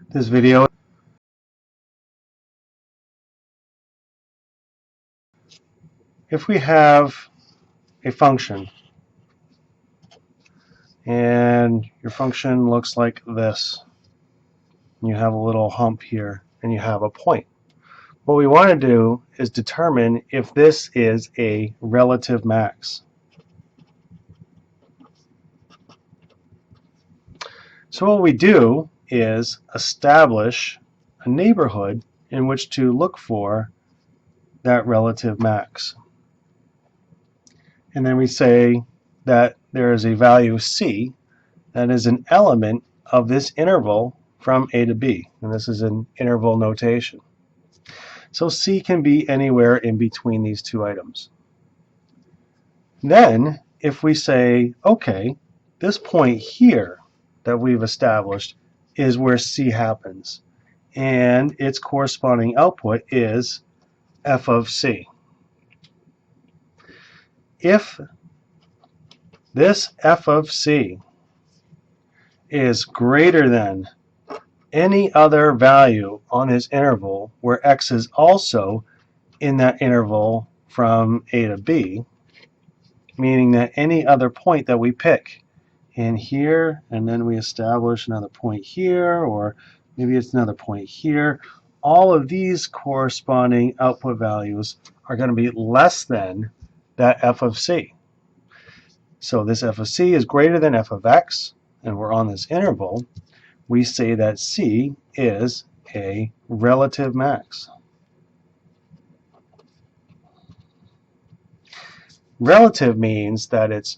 This video, if we have a function and your function looks like this, you have a little hump here and you have a point. What we want to do is determine if this is a relative max. So what we do is establish a neighborhood in which to look for that relative max. And then we say that there is a value C that is an element of this interval from A to B. And this is an interval notation. So C can be anywhere in between these two items. Then, if we say, okay, this point here that we've established is where C happens, and its corresponding output is f of C. If this f of C is greater than any other value on this interval where x is also in that interval from A to B, meaning that any other point that we pick in here and then we establish another point here, or maybe it's another point here, all of these corresponding output values are going to be less than that f of C. So this f of C is greater than f of x, and we're on this interval. We say that C is a relative max. Relative means that its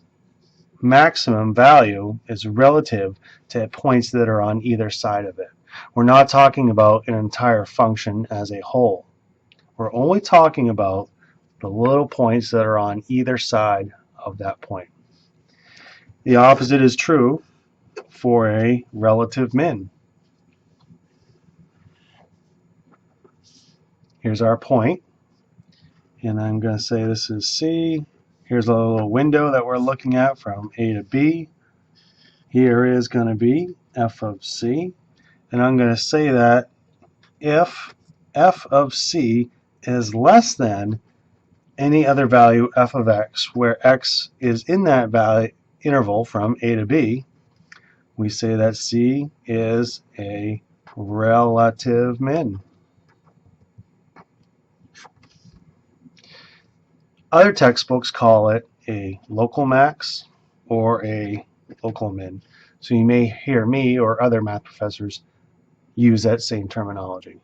maximum value is relative to points that are on either side of it. We're not talking about an entire function as a whole. We're only talking about the little points that are on either side of that point. The opposite is true for a relative min. Here's our point, and I'm going to say this is C. Here's a little window that we're looking at from A to B. Here is going to be f of C, and I'm going to say that if f of C is less than any other value f of x, where x is in that value interval from A to B, we say that C is a relative min. Other textbooks call it a local max or a local min. So you may hear me or other math professors use that same terminology.